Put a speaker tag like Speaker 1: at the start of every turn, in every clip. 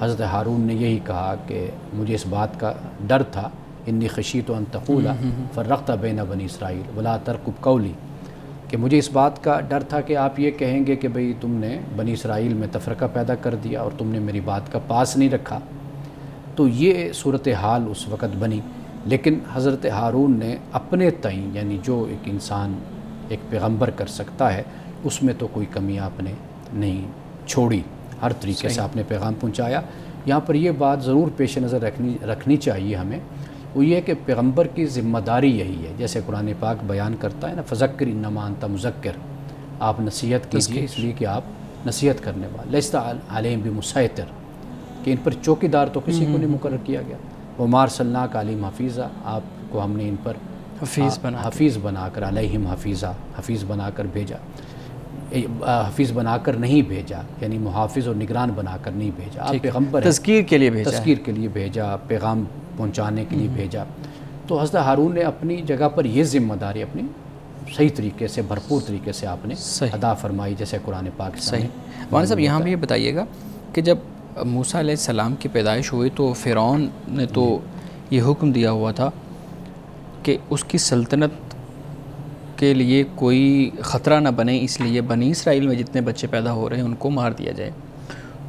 Speaker 1: حضرت ہارون نے یہی کہا کہ مجھے اس بات کا ڈر تھا، انی خشیت ان تقول فرقت بین بنی اسرائیل ولا ترکب قولی، کہ مجھے اس بات کا ڈر تھا کہ آپ یہ کہیں گے کہ بھئی تم نے بنی اسرائیل میں تفرقہ پیدا کر دیا اور تم نے میری بات کا پاس نہیں رکھا۔ تو یہ صورتحال اس وقت بنی، لیکن حضرت ہارون نے اپنے تئیں، یعنی جو ایک انسان ایک پیغمبر کر سکتا ہے، اس میں تو کوئی کمی آپ نے نہیں چھوڑی، ہر طریقے سے آپ نے پیغام پہنچایا۔ یہاں پر یہ بات ضرور پیش نظر رکھنی چاہیے ہمیں، وہ یہ کہ پیغمبر کی ذمہ داری یہی ہے، جیسے قرآن پاک بیان کرتا ہے نا، فذکر انما انت مذکر، آپ نصیحت کیجیے اس لیے کہ آپ نصیحت کرنے والے، لست علیہم بمسیطر، کہ ان پر چوکی دار تو کسی کو نہیں مقرر کیا گیا، وما ارسلناک علیہم حفیظا، آپ کو ہم نے ان پر حفیظ بنا کر، علیہم حفیظا، حفیظ بنا کر بھیجا، حفیظ بنا کر نہیں بھیجا، یعنی محافظ اور نگران بنا کر نہیں بھیجا، آپ پیغمبر ہیں،
Speaker 2: تذکیر کے لیے بھیجا،
Speaker 1: تذکیر کے لیے بھیجا، پیغام پہنچانے کے لیے بھیجا۔ تو حضرت ہارون نے اپنی جگہ پر یہ ذمہ داری اپنی صحیح طریقے سے، بھرپور طریقے سے آپ نے ادا فرمائی، جیسے قرآن پاک سے۔
Speaker 2: مولانا صاحب یہاں بھی یہ بتائیے گا کہ جب موسیٰ علیہ السلام کی پیدائش ہوئی تو فرعون نے تو یہ حکم دیا ہوا تھا کہ اس کی سلطنت کے لیے کوئی خطرہ نہ بنے، اس لیے بنی اسرائیل میں جتنے بچے پیدا ہو رہے ہیں ان کو مار دیا جائے۔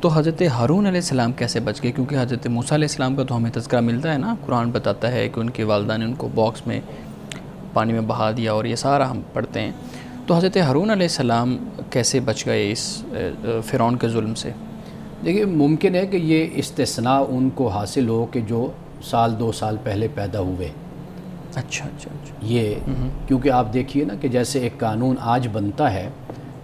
Speaker 2: تو حضرت ہارون علیہ السلام کیسے بچ گئے؟ کیونکہ حضرت موسیٰ علیہ السلام کا تو ہمیں تذکرہ ملتا ہے نا، قرآن بتاتا ہے کہ ان کی والدہ نے ان کو باکس میں پانی میں بہا دیا، اور یہ سارا ہم پڑھتے ہیں۔ تو حضرت ہارون علیہ السلام کیسے بچ گئے اس فرعون کے ظلم سے؟
Speaker 1: دیکھیے، ممکن ہے کہ یہ استثناء ان کو حاصل ہو کہ جو سال 2 سال پہلے پیدا ہوئے۔
Speaker 2: اچھا اچھا اچھا،
Speaker 1: یہ کیونکہ آپ دیکھیے نا کہ جیسے ایک قانون آج بنتا ہے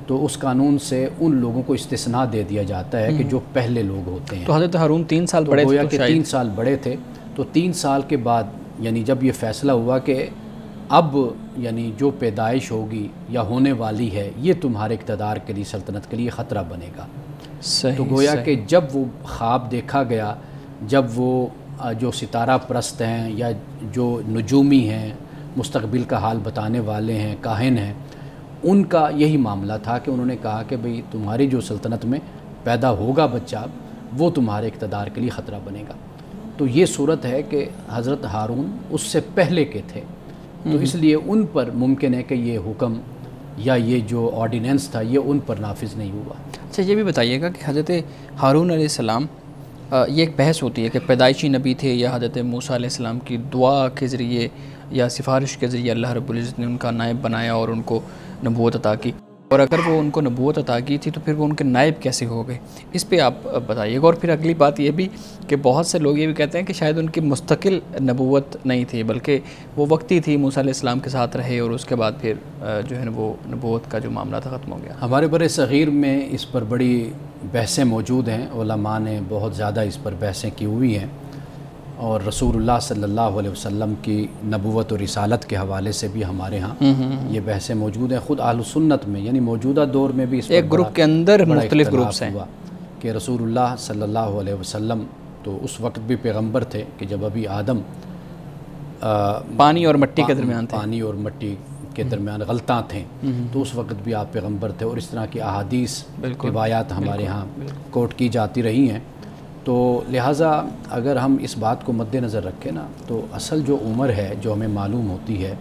Speaker 1: تو اس قانون سے ان لوگوں کو استثناء دے دیا جاتا ہے کہ جو پہلے لوگ ہوتے ہیں۔
Speaker 2: تو حضرت ہارون 3 سال بڑے تھے،
Speaker 1: گویا کہ 3 سال بڑے تھے، تو 3 سال کے بعد یعنی جب یہ فیصلہ ہوا کہ اب یعنی جو پیدائش ہوگی یا ہونے والی ہے یہ تمہارے اقتدار کے لیے، سلطنت کے لیے خطرہ بنے گا۔ تو گویا کہ جب وہ خواب دیکھا گیا، جب وہ جو ستارہ پرست ہیں یا جو نجومی ہیں، مستقبل کا حال بتانے والے ہیں، کاہن ہیں، ان کا یہی معاملہ تھا کہ انہوں نے کہا کہ بھئی تمہاری جو سلطنت میں پیدا ہوگا بچہ وہ تمہارے اقتدار کے لیے خطرہ بنے گا۔ تو یہ صورت ہے کہ حضرت ہارون اس سے پہلے کے تھے، تو اس لیے ان پر ممکن ہے کہ یہ حکم یا یہ جو آرڈیننس تھا یہ ان پر نافذ نہیں ہوا۔
Speaker 2: اچھا، یہ بھی بتائیے گا کہ حضرت ہارون علیہ السلام، یہ ایک بحث ہوتی ہے کہ پیدائشی نبی تھے یا حضرت موسیٰ علیہ السلام کی دعا کے ذریعے یا سفارش کے ذریعے اللہ رب العزت نے ان کا نائب بنایا اور ان کو نبوت عطا کی، اور اگر وہ ان کو نبوت عطا کی تھی تو پھر وہ ان کے نائب کیسے ہو گئے؟ اس پہ آپ بتائیے گا۔ اور پھر اگلی بات یہ بھی کہ بہت سے لوگ یہ بھی کہتے ہیں کہ شاید ان کی مستقل نبوت نہیں تھی، بلکہ وہ وقتی تھی، موسیٰ علیہ السلام کے ساتھ رہے اور اس کے بعد پھر جو ہے وہ نبوت کا جو معاملہ تھا ختم ہو گیا۔
Speaker 1: ہمارے بر صغیر میں اس پر بڑی بحثیں موجود ہیں، علماء نے بہت زیادہ اس پر بحثیں کی ہوئی ہیں، اور رسول اللہ صلی اللہ علیہ وسلم کی نبوت و رسالت کے حوالے سے بھی ہمارے ہاں یہ بحثیں موجود ہیں۔ خود اہل سنت میں یعنی موجودہ دور میں بھی اس پر
Speaker 2: ایک گروپ کے اندر مختلف گروپس ہیں
Speaker 1: کہ رسول اللہ صلی اللہ علیہ وسلم تو اس وقت بھی پیغمبر تھے کہ جب ابھی آدم
Speaker 2: پانی اور مٹی کے درمیان تھے،
Speaker 1: پانی اور مٹی کے درمیان غلطاں تھیں، تو اس وقت بھی آپ پیغمبر تھے، اور اس طرح کی احادیث روایات ہمارے ہاں کوٹ کی جاتی رہی ہیں۔ تو لہٰذا اگر ہم اس بات کو مد نظر رکھیں نا، تو اصل جو عمر ہے جو ہمیں معلوم ہوتی ہے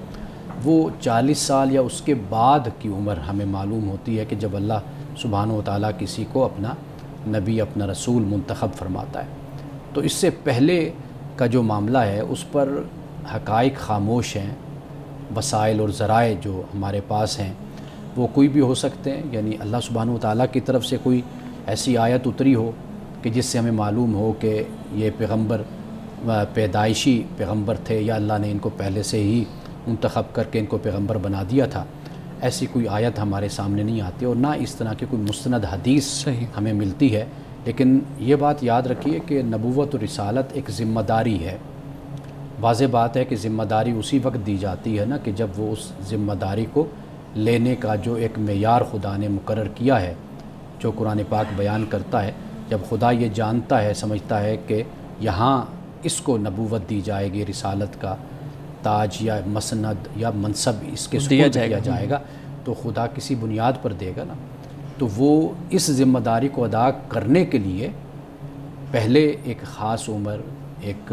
Speaker 1: وہ 40 سال یا اس کے بعد کی عمر ہمیں معلوم ہوتی ہے کہ جب اللہ سبحانہ و تعالیٰ کسی کو اپنا نبی، اپنا رسول منتخب فرماتا ہے۔ تو اس سے پہلے کا جو معاملہ ہے اس پر حقائق خاموش ہیں، وسائل اور ذرائع جو ہمارے پاس ہیں وہ کوئی بھی ہو سکتے ہیں، یعنی اللہ سبحانہ و تعالیٰ کی طرف سے کوئی ایسی آیت اتری ہو کہ جس سے ہمیں معلوم ہو کہ یہ پیغمبر پیدائشی پیغمبر تھے یا اللہ نے ان کو پہلے سے ہی منتخب کر کے ان کو پیغمبر بنا دیا تھا، ایسی کوئی آیت ہمارے سامنے نہیں آتی، اور نہ اس طرح کی کوئی مستند حدیث ہمیں ملتی ہے۔ لیکن یہ بات یاد رکھیے کہ نبوت و رسالت ایک ذمہ داری ہے۔ واضح بات ہے کہ ذمہ داری اسی وقت دی جاتی ہے نا کہ جب وہ اس ذمہ داری کو لینے کا جو ایک معیار خدا نے مقرر کیا ہے، جو قرآن پاک بیان کرتا ہے، جب خدا یہ جانتا ہے، سمجھتا ہے کہ یہاں اس کو نبوت دی جائے گی، رسالت کا تاج یا مسند یا منصب اس کے سپرد کیا جائے گا، تو خدا کسی بنیاد پر دے گا نا۔ تو وہ اس ذمہ داری کو ادا کرنے کے لیے پہلے ایک خاص عمر، ایک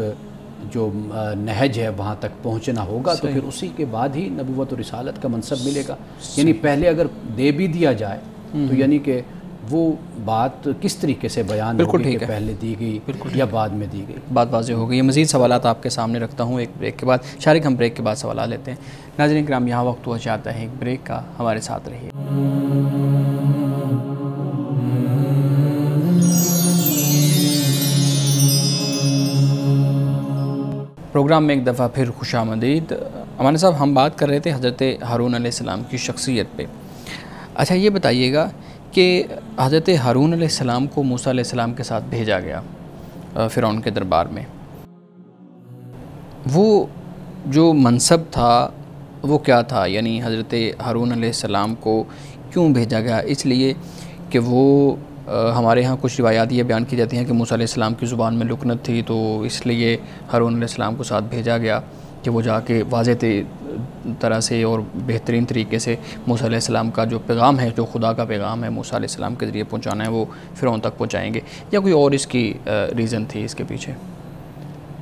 Speaker 1: جو نہج ہے وہاں تک پہنچنا ہوگا، تو پھر اسی کے بعد ہی نبوت و رسالت کا منصب ملے گا۔ یعنی پہلے اگر دے بھی دیا جائے تو یعنی کہ وہ بات کس طریقے سے بیان ہوگی کہ پہلے دی گئی یا بعد میں دی گئی،
Speaker 2: بات واضح ہو گئی۔ یہ مزید سوالات آپ کے سامنے رکھتا ہوں ایک بریک کے بعد۔ شارق، ہم بریک کے بعد سوالات لیتے ہیں۔ ناظرین کرام، یہاں وقت ہوا چاہتا ہے ایک بریک کا، ہمارے ساتھ رہیے۔ پروگرام میں ایک دفعہ پھر خوش آمدید۔ امان صاحب، ہم بات کر رہے تھے حضرت ہارون علیہ السلام کی شخصیت پہ۔ اچھا یہ بتائیے گا کہ حضرت ہارون علیہ السلام کو موسیٰ علیہ السلام کے ساتھ بھیجا گیا فرعون کے دربار میں، وہ جو منصب تھا وہ کیا تھا؟ یعنی حضرت ہارون علیہ السلام کو کیوں بھیجا گیا؟ اس لیے کہ وہ ہمارے ہاں کچھ روایات یہ بیان کی جاتی ہیں کہ موسیٰ علیہ السلام کی زبان میں لکنت تھی، تو اس لیے ہارون علیہ السلام کو ساتھ بھیجا گیا کہ وہ جا کے واضح طرح سے اور بہترین طریقے سے موسیٰ علیہ السلام کا جو پیغام ہے، جو خدا کا پیغام ہے، موسیٰ علیہ السلام کے ذریعے پہنچانا ہے، وہ فرعون تک پہنچائیں گے، یا کوئی اور اس کی ریزن تھی اس کے پیچھے؟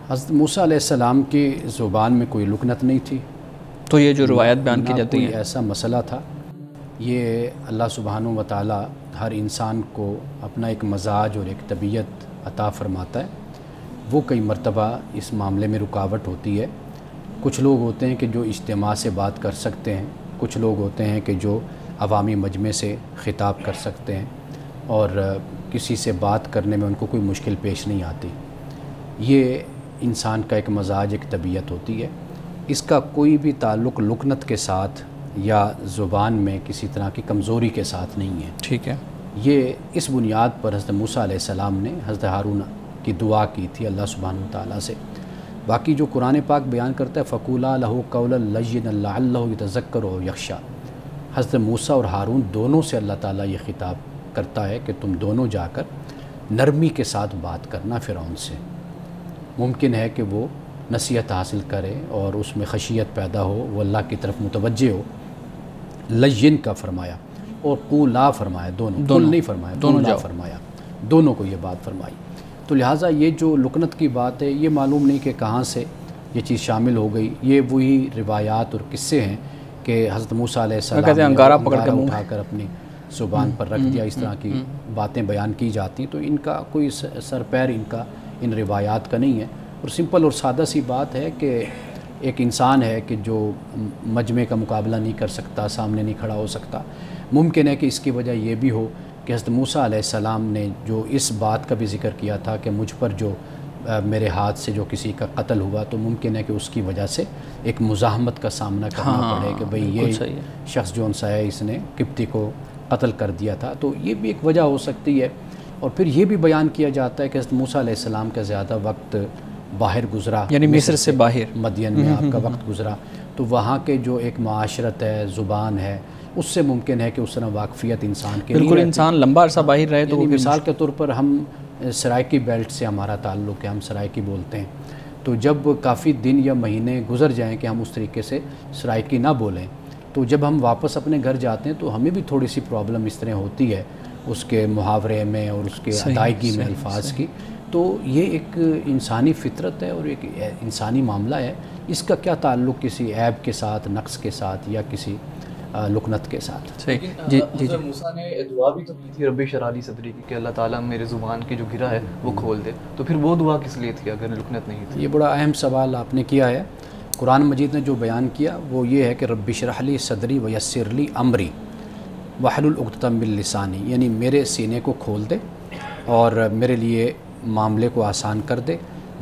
Speaker 1: حضرت موسیٰ علیہ السلام کی زبان میں کوئی لکنت نہیں تھی،
Speaker 2: تو یہ جو روایت بیان کی جاتی ہیں،
Speaker 1: ایسا مسئلہ تھا۔ یہ اللہ سبحانہ و تعالی ہر انسان کو اپنا ایک مزاج اور ایک طبیعت عطا فرماتا ہے، وہ کئی مرتبہ اس معاملے میں رکاوٹ ہوتی ہے۔ کچھ لوگ ہوتے ہیں کہ جو اجتماع سے بات کر سکتے ہیں، کچھ لوگ ہوتے ہیں کہ جو عوامی مجمع سے خطاب کر سکتے ہیں اور کسی سے بات کرنے میں ان کو کوئی مشکل پیش نہیں آتی۔ یہ انسان کا ایک مزاج، ایک طبیعت ہوتی ہے۔ اس کا کوئی بھی تعلق لکنت کے ساتھ یا زبان میں کسی طرح کی کمزوری کے ساتھ نہیں ہے۔
Speaker 2: ٹھیک ہے۔
Speaker 1: یہ اس بنیاد پر حضرت موسیٰ علیہ السلام نے حضرت ہارون کی دعا کی تھی اللہ سبحانہ وتعالیٰ سے۔ باقی جو قرآن پاک بیان کرتا ہے فَقُولَا لَهُ قَوْلًا لَيِّنًا لَعَلَّهُ يَتَذَكَّرُ أَوْ يَخْشَىٰ، حضرت موسیٰ اور ہارون دونوں سے اللہ تعالیٰ یہ خطاب کرتا ہے کہ تم دونوں جا کر نرمی کے ساتھ بات کرنا فرعون سے، ممکن ہے کہ وہ نصیحت حاصل کرے اور اس میں خشیت پیدا ہو، وہ اللہ کی طرف متوجہ ہو۔ لین کا فرمایا اور قولا فرمایا، دونوں قل نہیں فرمایا، قولا فرمایا، دونوں کو یہ بات فرمائی۔ تو لہٰذا یہ جو لکنت کی بات ہے، یہ معلوم نہیں کہ کہاں سے یہ چیز شامل ہو گئی۔ یہ وہی روایات اور قصے ہیں کہ حضرت موسیٰ علیہ السلام نے انگارہ اٹھا کر اپنی زبان پر رکھ دیا، اس طرح کی باتیں بیان کی جاتی، تو ان کا کوئی سر پیر ان روایات کا نہیں ہے۔ اور سمپل اور سادہ سی بات ہے کہ ایک انسان ہے کہ جو مجمع کا مقابلہ نہیں کر سکتا، سامنے نہیں کھڑا ہو سکتا، ممکن ہے کہ اس کی وجہ یہ بھی ہو کہ حضرت موسیٰ علیہ السلام نے جو اس بات کا بھی ذکر کیا تھا کہ مجھ پر جو میرے ہاتھ سے جو کسی کا قتل ہوا، تو ممکن ہے کہ اس کی وجہ سے ایک مزاحمت کا سامنا کرنا پڑے کہ بھئی یہ شخص جو انسا ہے، اس نے قبطی کو قتل کر دیا تھا، تو یہ بھی ایک وجہ ہو سکتی ہے۔ اور پھر یہ بھی بیان کیا جاتا ہے کہ حضرت موسیٰ علیہ السلام کا زیادہ وقت باہر گزرا،
Speaker 2: یعنی مصر سے باہر
Speaker 1: مدین میں آپ کا وقت گزرا، تو وہاں کے جو ایک معاشرت ہے، زبان ہے، اس سے ممکن ہے کہ اس طرح واقفیت انسان کے
Speaker 2: بالکل انسان لمبا عرصہ باہر رہے تو
Speaker 1: مثال کے طور پر ہم سرائکی بیلٹ سے ہمارا تعلق ہے، ہم سرائکی بولتے ہیں، تو جب کافی دن یا مہینے گزر جائیں کہ ہم اس طریقے سے سرائکی نہ بولیں، تو جب ہم واپس اپنے گھر جاتے ہیں تو ہمیں بھی تھوڑی سی پرابلم اس طرح ہوتی ہے اس کے محاورے میں اور اس کے ادائیگی میں الفاظ کی۔ تو یہ ایک انسانی فطرت ہے اور ایک انسانی معاملہ ہے، اس کا کیا تعلق کسی عیب کے ساتھ، نقص کے ساتھ یا کسی لکنت کے ساتھ؟
Speaker 3: حضرت موسیٰ نے دعا بھی تو کی تھی رب اشرح لی صدری کی کہ اللہ تعالیٰ میرے زبان کی جو گرہ ہے وہ کھول دے، تو پھر وہ دعا کس لیے تھی اگر لکنت نہیں تھی؟
Speaker 1: یہ بڑا اہم سوال آپ نے کیا ہے۔ قرآن مجید نے جو بیان کیا وہ یہ ہے کہ رب اشرح لی صدری ویسر لی امری واحلل عقدۃ من لسانی، یعنی میرے سینے کو کھول دے اور میرے لیے معاملے کو آسان کر دے۔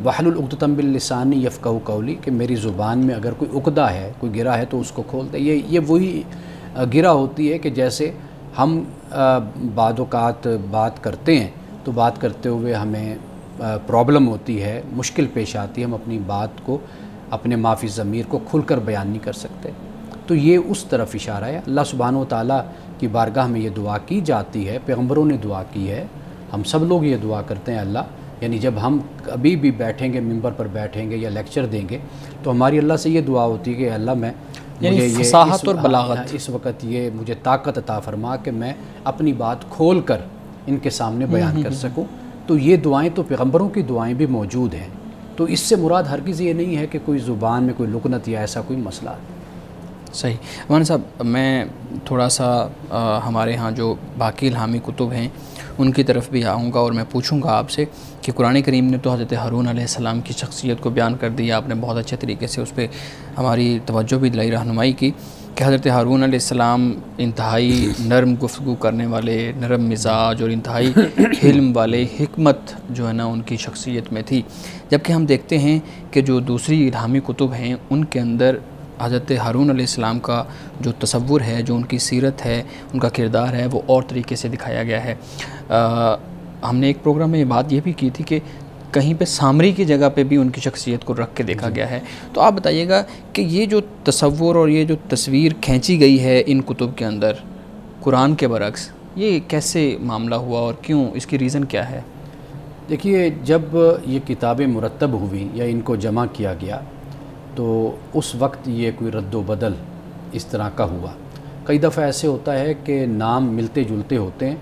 Speaker 1: واحلل عقدۃ من لسانی یفقہوا قولی، کہ میری زبان میں اگر کوئی عقدہ ہے، کوئی گرہ ہے تو اس کو کھول دے۔ یہ وہی گرہ ہوتی ہے کہ جیسے ہم بعض اوقات بات کرتے ہیں تو بات کرتے ہوئے ہمیں پرابلم ہوتی ہے، مشکل پیش آتی ہے، ہم اپنی بات کو، اپنے ما فی الضمیر کو کھل کر بیان نہیں کر سکتے، تو یہ اس طرف اشارہ ہے۔ اللہ سبحانہ و تعالیٰ کی بارگاہ میں یہ دعا کی جاتی ہے، پیغمبروں نے دعا کی ہے، ہم سب لوگ یہ دعا کرتے ہیں اللہ، یعنی جب ہم کبھی بھی بیٹھیں گے، ممبر پر بیٹھیں گے یا لیکچر دیں گے تو ہماری اللہ سے یہ دعا ہوتی ہے کہ اللہ میں
Speaker 2: یعنی فصاحت اور بلاغت،
Speaker 1: اس وقت یہ مجھے طاقت عطا فرما کہ میں اپنی بات کھول کر ان کے سامنے بیان کر سکوں۔ تو یہ دعائیں تو پیغمبروں کی دعائیں بھی موجود ہیں، تو اس سے مراد ہرگز یہ نہیں ہے کہ کوئی زبان میں کوئی لکنت یا ایسا کوئی مسئلہ ہے۔
Speaker 2: صحیح۔ مولانا صاحب، میں تھوڑا سا ہمارے ہاں جو باقی الہامی کتب ہیں ان کی طرف بھی آؤں گا، اور میں پوچھوں گا آپ سے کہ قرآن کریم نے تو حضرت ہارون علیہ السلام کی شخصیت کو بیان کر دیا، آپ نے بہت اچھے طریقے سے اس پہ ہماری توجہ بھی دلائی، رہنمائی کی کہ حضرت ہارون علیہ السلام انتہائی نرم گفتگو کرنے والے، نرم مزاج اور انتہائی حلم والے، حکمت جو ہے نا ان کی شخصیت میں تھی، جبکہ ہم دیکھتے ہیں کہ جو دوسری الہامی کتب ہیں ان کے اندر حضرت ہارون علیہ السلام کا جو تصور ہے، جو ان کی سیرت ہے، ان کا کردار ہے، وہ اور طریقے سے دکھایا گیا ہے۔ ہم نے ایک پروگرام میں یہ بات یہ بھی کی تھی کہ کہیں پہ سامری کی جگہ پہ بھی ان کی شخصیت کو رکھ کے دیکھا گیا ہے، تو آپ بتائیے گا کہ یہ جو تصور اور یہ جو تصویر کھینچی گئی ہے ان کتب کے اندر قرآن کے برعکس، یہ کیسے معاملہ ہوا اور کیوں، اس کی ریزن کیا ہے؟
Speaker 1: دیکھیے، جب یہ کتابیں مرتب ہوئیں یا ان کو جمع کیا گیا تو اس وقت یہ کوئی رد و بدل اس طرح کا ہوا۔ کئی دفعہ ایسے ہوتا ہے کہ نام ملتے جلتے ہوتے ہیں،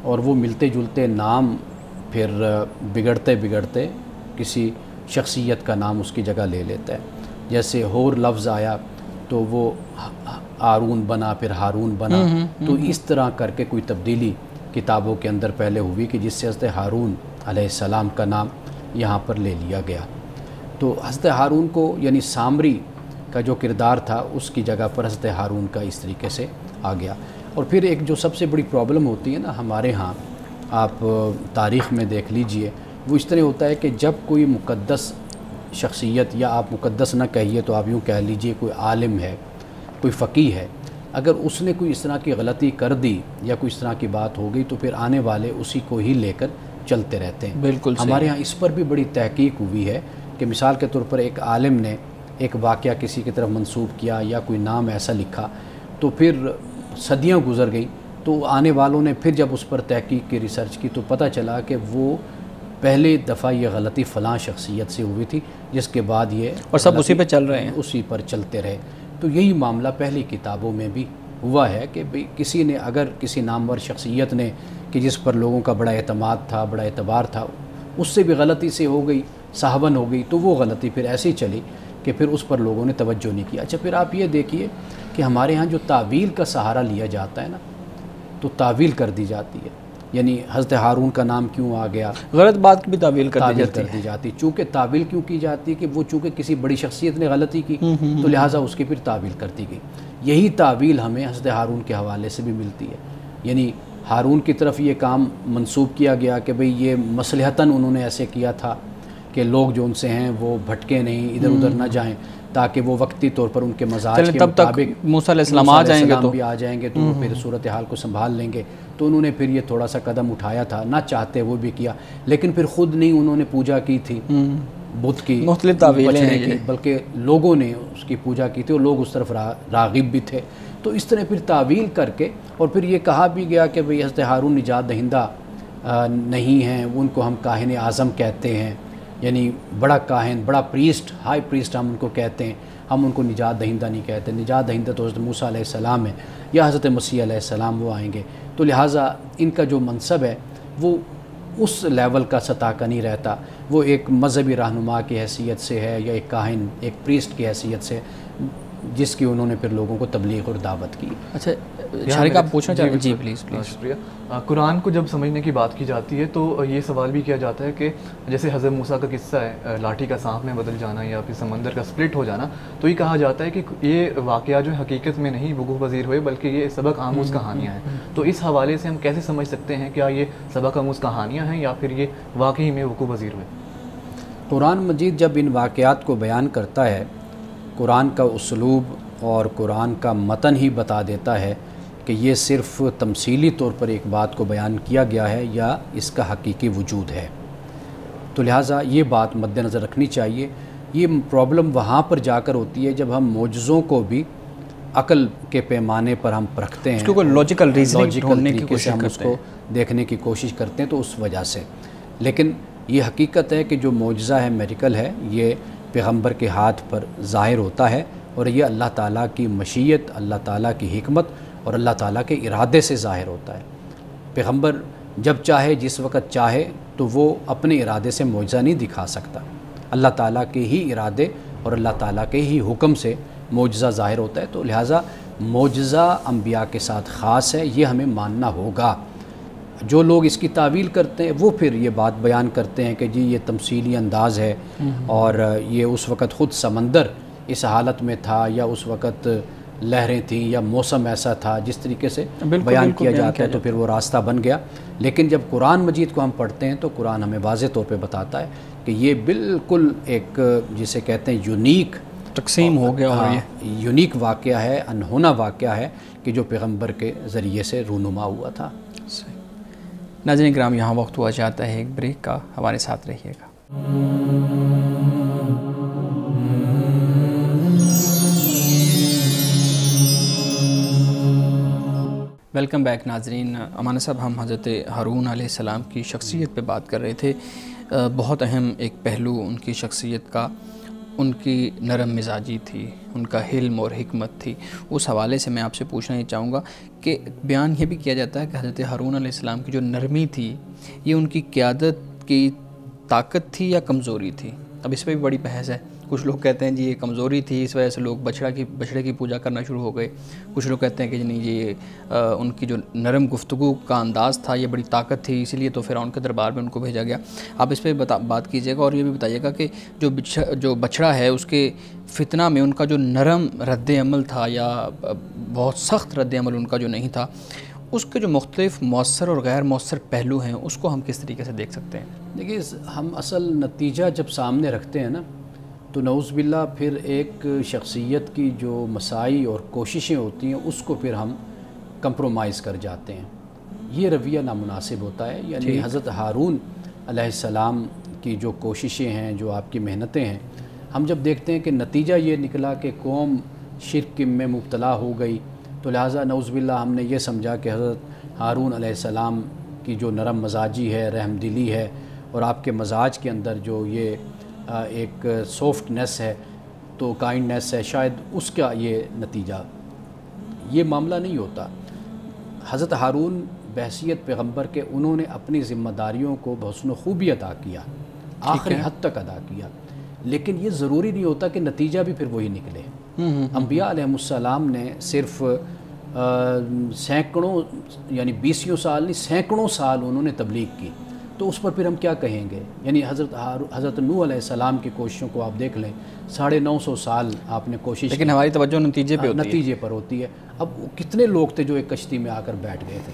Speaker 1: اور وہ ملتے جلتے نام پھر بگڑتے بگڑتے کسی شخصیت کا نام اس کی جگہ لے لیتا ہے۔ جیسے ہور لفظ آیا تو وہ ہارون بنا، پھر ہارون بنا، تو اس طرح کر کے کوئی تبدیلی کتابوں کے اندر پہلے ہوئی کہ جس سے حضرت ہارون علیہ السلام کا نام یہاں پر لے لیا گیا۔ تو حضرت ہارون کو یعنی سامری کا جو کردار تھا اس کی جگہ پر حضرت ہارون کا اس طریقے سے آ گیا۔ اور پھر ایک جو سب سے بڑی پرابلم ہوتی ہے نا ہمارے ہاں، آپ تاریخ میں دیکھ لیجئے، وہ اس طرح ہوتا ہے کہ جب کوئی مقدس شخصیت، یا آپ مقدس نہ کہیے تو آپ یوں کہہ لیجئے کوئی عالم ہے، کوئی فقیہ ہے، اگر اس نے کوئی اس طرح کی غلطی کر دی یا کوئی اس طرح کی بات ہو گئی تو پھر آنے والے اسی کو ہی لے کر چلتے رہتے ہیں۔
Speaker 2: بالکل
Speaker 1: ہمارے ہاں اس پر بھی بڑی تحقیق ہوئی ہے کہ مثال کے طور پر ایک عالم نے ایک واقعہ کسی کی طرف منسوب کیا یا کوئی نام ایسا لکھا، تو پھر صدیاں گزر گئیں، تو آنے والوں نے پھر جب اس پر تحقیق کی، ریسرچ کی، تو پتہ چلا کہ وہ پہلے دفعہ یہ غلطی فلاں شخصیت سے ہوئی تھی، جس کے بعد یہ
Speaker 2: اور سب اسی پہ چل رہے ہیں،
Speaker 1: اسی پر چلتے رہے۔ تو یہی معاملہ پہلی کتابوں میں بھی ہوا ہے کہ بھئی کسی نے اگر کسی نامور شخصیت نے کہ جس پر لوگوں کا بڑا اعتماد تھا، بڑا اعتبار تھا، اس سے بھی غلطی سے ہو گئی، صاحبن ہو گئی، تو وہ غلطی پھر ایسی چلی کہ پھر اس پر لوگوں نے توجہ نہیں کیا۔ اچھا، پھر آپ یہ دیکھیے کہ ہمارے ہاں جو تعویل کا سہارا لیا جاتا ہے نا، تو تعویل کر دی جاتی ہے، یعنی حضرت ہارون کا نام کیوں آ گیا،
Speaker 2: غلط بات کی بھی تعویل کر دی
Speaker 1: جاتی۔ چونکہ تعویل کیوں کی جاتی ہے کہ وہ چونکہ کسی بڑی شخصیت نے غلطی کی تو لہٰذا اس کی پھر تعویل کر دی گئی۔ یہی تعویل ہمیں حضرت ہارون کے حوالے سے بھی ملتی ہے، یعنی ہارون کی طرف یہ کام منسوب کیا گیا کہ بھئی یہ مصلحتاً انہوں نے ایسے کیا تھا کہ لوگ جو ان سے ہیں وہ بھٹکے نہیں، ادھر ادھر نہ جائیں، تاکہ وہ وقتی طور پر ان کے مزاج کے مطابق
Speaker 2: موسیٰ علیہ السلام آ جائیں گے، تو
Speaker 1: بھی آ جائیں گے تو وہ پھر صورتحال کو سنبھال لیں گے۔ تو انہوں نے پھر یہ تھوڑا سا قدم اٹھایا تھا، نہ چاہتے وہ بھی کیا، لیکن پھر خود نہیں انہوں نے پوجا کی تھی بت کی،
Speaker 2: مختلف تعویلیں ہیں،
Speaker 1: بلکہ لوگوں نے اس کی پوجا کی تھی اور لوگ اس طرف راغب بھی تھے۔ تو اس طرح پھر تعویل کر کے، اور پھر یہ کہا بھی گیا کہ بھئی حضرت ہارون نجات دہندہ نہیں ہیں، ان کو ہم کاہن اعظم کہتے ہیں، یعنی بڑا کاہن، بڑا پریسٹ، ہائی پریسٹ ہم ان کو کہتے ہیں، ہم ان کو نجات دہندہ نہیں کہتے۔ نجات دہندہ تو حضرت موسیٰ علیہ السلام ہے یا حضرت مسیح علیہ السلام، وہ آئیں گے۔ تو لہٰذا ان کا جو منصب ہے وہ اس لیول کا سطح کا نہیں رہتا، وہ ایک مذہبی رہنما کی حیثیت سے ہے یا ایک کاہن، ایک پریسٹ کی حیثیت سے، جس کی انہوں نے پھر لوگوں کو تبلیغ اور دعوت کی۔
Speaker 2: اچھا شارق، آپ پوچھنا چاہیں؟ جی پلیز۔
Speaker 3: شکریہ۔ قرآن کو جب سمجھنے کی بات کی جاتی ہے تو یہ سوال بھی کیا جاتا ہے کہ جیسے حضرت موسیٰ کا قصہ ہے، لاٹھی کا سانپ میں بدل جانا یا پھر سمندر کا سپلٹ ہو جانا، تو یہ کہا جاتا ہے کہ یہ واقعہ جو حقیقت میں نہیں وقوع پذیر ہوئے بلکہ یہ سبق آموز کہانیاں ہیں۔ تو اس حوالے سے ہم کیسے سمجھ سکتے ہیں کیا یہ سبق آموز کہانیاں ہیں یا پھر یہ واقعی میں وقوع پذیر ہوئے؟
Speaker 1: قرآن مجید جب ان واقعات کو بیان کرتا ہے، قرآن کا اسلوب اور قرآن کا متن ہی بتا دیتا ہے کہ یہ صرف تمثیلی طور پر ایک بات کو بیان کیا گیا ہے یا اس کا حقیقی وجود ہے۔ تو لہٰذا یہ بات مد نظر رکھنی چاہیے۔ یہ پرابلم وہاں پر جا کر ہوتی ہے جب ہم معجزوں کو بھی عقل کے پیمانے پر ہم پرکھتے ہیں،
Speaker 2: اس کو لاجیکل ریزننگ ڈھونڈنے کی کوشش
Speaker 1: ہم اس کو دیکھنے کی کوشش کرتے ہیں، تو اس وجہ سے۔ لیکن یہ حقیقت ہے کہ جو معجزہ ہے، میریکل ہے، یہ پیغمبر کے ہاتھ پر ظاہر ہوتا ہے، اور یہ اللہ تعالیٰ کی مشیت، اللہ تعالیٰ کی حکمت اور اللہ تعالیٰ کے ارادے سے ظاہر ہوتا ہے۔ پیغمبر جب چاہے، جس وقت چاہے، تو وہ اپنے ارادے سے معجزہ نہیں دکھا سکتا، اللہ تعالیٰ کے ہی ارادے اور اللہ تعالیٰ کے ہی حکم سے معجزہ ظاہر ہوتا ہے۔ تو لہٰذا معجزہ انبیاء کے ساتھ خاص ہے، یہ ہمیں ماننا ہوگا۔ جو لوگ اس کی تعویل کرتے ہیں وہ پھر یہ بات بیان کرتے ہیں کہ جی یہ تمثیلی انداز ہے اور یہ اس وقت خود سمندر اس حالت میں تھا، یا اس وقت لہریں تھیں، یا موسم ایسا تھا، جس طریقے سے بیان کیا جاتا ہے تو پھر وہ راستہ بن گیا۔ لیکن جب قرآن مجید کو ہم پڑھتے ہیں تو قرآن ہمیں واضح طور پہ بتاتا ہے کہ یہ بالکل ایک جسے کہتے ہیں یونیک
Speaker 2: تقسیم ہو گیا، اور یہ
Speaker 1: یونیک واقعہ ہے، انہونا واقعہ ہے کہ جو پیغمبر کے ذریعے سے رونما ہوا تھا۔
Speaker 2: ناظرین کرام، یہاں وقت ہوا چاہتا ہے ایک بریک کا، ہمارے ساتھ رہیے گا۔ ویلکم بیک ناظرین۔ امانہ صاحب، ہم حضرت ہارون علیہ السلام کی شخصیت پہ بات کر رہے تھے۔ بہت اہم ایک پہلو ان کی شخصیت کا ان کی نرم مزاجی تھی، ان کا حلم اور حکمت تھی۔ اس حوالے سے میں آپ سے پوچھنا یہ چاہوں گا کہ بیان یہ بھی کیا جاتا ہے کہ حضرت ہارون علیہ السلام کی جو نرمی تھی یہ ان کی قیادت کی طاقت تھی یا کمزوری تھی؟ اب اس پہ بھی بڑی بحث ہے۔ کچھ لوگ کہتے ہیں جی یہ کمزوری تھی، اس وجہ سے لوگ بچڑے کی پوجا کرنا شروع ہو گئے۔ کچھ لوگ کہتے ہیں کہ نہیں یہ ان کی جو نرم گفتگو کا انداز تھا یہ بڑی طاقت تھی، اسی لیے تو فرعون کے دربار میں ان کو بھیجا گیا۔ آپ اس پہ بات کیجیے گا، اور یہ بھی بتائیے گا کہ جو بچڑا ہے اس کے فتنہ میں ان کا جو نرم رد عمل تھا یا بہت سخت رد عمل ان کا جو نہیں تھا، اس کے جو مختلف مؤثر اور غیر مؤثر پہلو ہیں اس کو ہم کس طریقے سے دیکھ سکتے ہیں؟
Speaker 1: دیکھیے، ہم اصل نتیجہ جب سامنے رکھتے ہیں نا تو نعوذ باللہ پھر ایک شخصیت کی جو مساعی اور کوششیں ہوتی ہیں اس کو پھر ہم کمپرومائز کر جاتے ہیں۔ یہ رویہ نامناسب ہوتا ہے۔ یعنی حضرت ہارون علیہ السلام کی جو کوششیں ہیں، جو آپ کی محنتیں ہیں، ہم جب دیکھتے ہیں کہ نتیجہ یہ نکلا کہ قوم شرک میں مبتلا ہو گئی، تو لہٰذا نعوذ باللہ ہم نے یہ سمجھا کہ حضرت ہارون علیہ السلام کی جو نرم مزاجی ہے، رحم دلی ہے، اور آپ کے مزاج کے اندر جو یہ ایک سافٹنس ہے، تو کائنڈنس ہے، شاید اس کا یہ نتیجہ۔ یہ معاملہ نہیں ہوتا۔ حضرت ہارون بحیثیت پیغمبر کے انہوں نے اپنی ذمہ داریوں کو بحسن و خوبی ادا کیا، آخری حد تک ادا کیا، لیکن یہ ضروری نہیں ہوتا کہ نتیجہ بھی پھر وہی نکلے۔ انبیاء علیہ السلام نے صرف سینکڑوں یعنی 20 سال نہیں، سینکڑوں سال انہوں نے تبلیغ کی، تو اس پر پھر ہم کیا کہیں گے؟ یعنی حضرت نوح علیہ السلام کی کوششوں کو آپ دیکھ لیں، 950 سال آپ نے کوشش،
Speaker 2: لیکن ہماری توجہ نتیجے
Speaker 1: پر ہوتی ہے۔ اب کتنے لوگ تھے جو ایک کشتی میں آ کر بیٹھ گئے تھے؟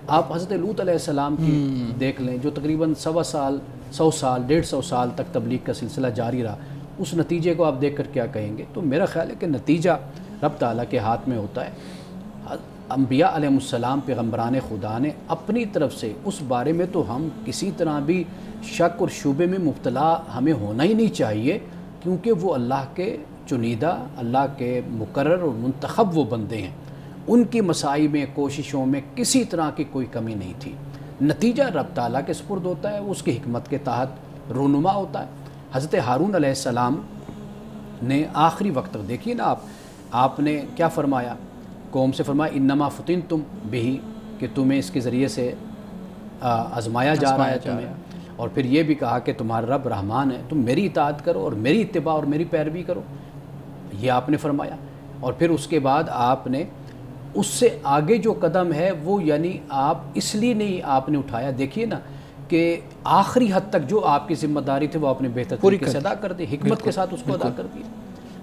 Speaker 1: آپ حضرت لوط علیہ السلام کی دیکھ لیں، جو تقریباً 100 سال 150 سال تک تبلیغ کا سلسلہ جاری رہا، اس نتیجے کو آپ دیکھ کر کیا کہیں گے؟ تو میرا خیال ہے کہ نتیجہ رب تعالیٰ کے ہاتھ میں ہوتا ہے۔ انبیاء علیہ السلام پیغمبران خدا نے اپنی طرف سے اس بارے میں تو ہم کسی طرح بھی شک اور شبے میں مبتلا ہمیں ہونا ہی نہیں چاہیے، کیونکہ وہ اللہ کے چنیدہ، اللہ کے مقرر اور منتخب وہ بندے ہیں۔ ان کی مساعی میں، کوششوں میں کسی طرح کی کوئی کمی نہیں تھی۔ نتیجہ رب تعالیٰ کے سپرد ہوتا ہے، اس کی حکمت کے تحت رونما ہوتا ہے۔ حضرت ہارون علیہ السلام نے آخری وقت تک، دیکھیے نا آپ نے کیا فرمایا؟ قوم سے فرمایا انما فتنتم بہی، کہ تمہیں اس کے ذریعے سے آزمایا جا رہا ہے تمہیں، اور پھر یہ بھی کہا کہ تمہارا رب رحمان ہے، تم میری اطاعت کرو اور میری اتباع اور میری پیروی کرو، یہ آپ نے فرمایا۔ اور پھر اس کے بعد آپ نے اس سے آگے جو قدم ہے وہ یعنی آپ اس لیے نہیں آپ نے اٹھایا، دیکھیے نا کہ آخری حد تک جو آپ کی ذمہ داری تھی وہ آپ نے بہتر طریقے سے ادا کر دی، حکمت کے ساتھ اس کو ادا کر دیا۔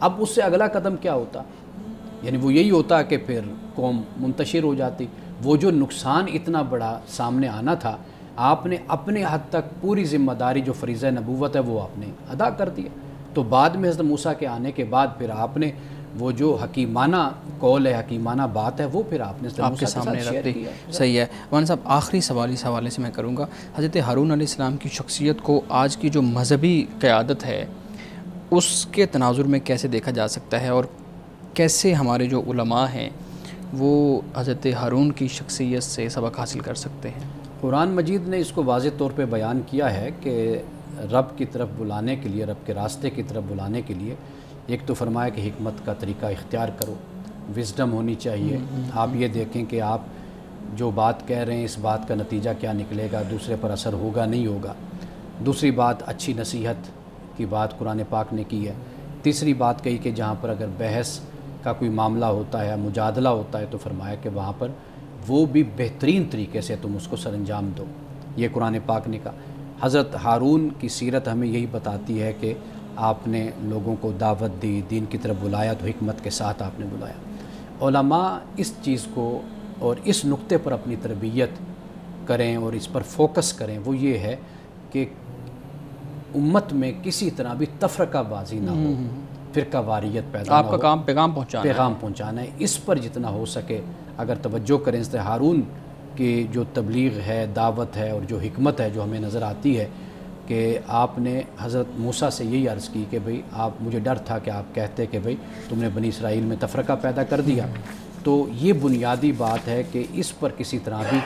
Speaker 1: اب اس سے اگلا قدم کیا ہوتا؟ یعنی وہ یہی ہوتا کہ پھر قوم منتشر ہو جاتی۔ وہ جو نقصان اتنا بڑا سامنے آنا تھا، آپ نے اپنے حد تک پوری ذمہ داری جو فریضہ نبوت ہے وہ آپ نے ادا کر دیا۔ تو بعد میں حضرت موسیٰ کے آنے کے بعد پھر آپ نے وہ جو حکیمانہ قول ہے، حکیمانہ بات ہے، وہ پھر آپ نے
Speaker 2: آپ کے سامنے رکھ دی۔ صحیح ہے مولانا صاحب، آخری سوال اس حوالے سے میں کروں گا، حضرت ہارون علیہ السلام کی شخصیت کو آج کی جو مذہبی قیادت ہے اس کے تناظر میں کیسے دیکھا جا سکتا ہے، اور کیسے ہمارے جو علماء ہیں وہ حضرت ہارون کی شخصیت سے سبق حاصل کر سکتے ہیں؟
Speaker 1: قرآن مجید نے اس کو واضح طور پہ بیان کیا ہے کہ رب کی طرف بلانے کے لیے، رب کے راستے کی طرف بلانے کے لیے ایک تو فرمایا کہ حکمت کا طریقہ اختیار کرو، وزڈم ہونی چاہیے۔ آپ یہ دیکھیں کہ آپ جو بات کہہ رہے ہیں اس بات کا نتیجہ کیا نکلے گا، دوسرے پر اثر ہوگا نہیں ہوگا۔ دوسری بات اچھی نصیحت کی بات قرآن پاک نے کی ہے۔ تیسری بات کہی کہ جہاں پر اگر بحث کا کوئی معاملہ ہوتا ہے، مجادلہ ہوتا ہے، تو فرمایا کہ وہاں پر وہ بھی بہترین طریقے سے تم اس کو سر انجام دو، یہ قرآن پاک نے کہا۔ حضرت ہارون کی سیرت ہمیں یہی بتاتی ہے کہ آپ نے لوگوں کو دعوت دی، دین کی طرف بلایا تو حکمت کے ساتھ آپ نے بلایا۔ علماء اس چیز کو اور اس نقطے پر اپنی تربیت کریں اور اس پر فوکس کریں، وہ یہ ہے کہ امت میں کسی طرح بھی تفرقہ بازی نہ ہو، فرقہ واریت پیدا نہ ہو۔
Speaker 2: آپ کا کام پیغام
Speaker 1: پہنچانا ہے، اس پر جتنا ہو سکے اگر توجہ کریں۔ حضرت ہارون کی جو تبلیغ ہے، دعوت ہے اور جو حکمت ہے جو ہمیں نظر آتی ہے کہ آپ نے حضرت موسیٰ سے یہی عرض کی کہ بھئی آپ، مجھے ڈر تھا کہ آپ کہتے کہ بھئی تم نے بنی اسرائیل میں تفرقہ پیدا کر دیا۔ تو یہ بنیادی بات ہے کہ اس پر کسی طرح بھی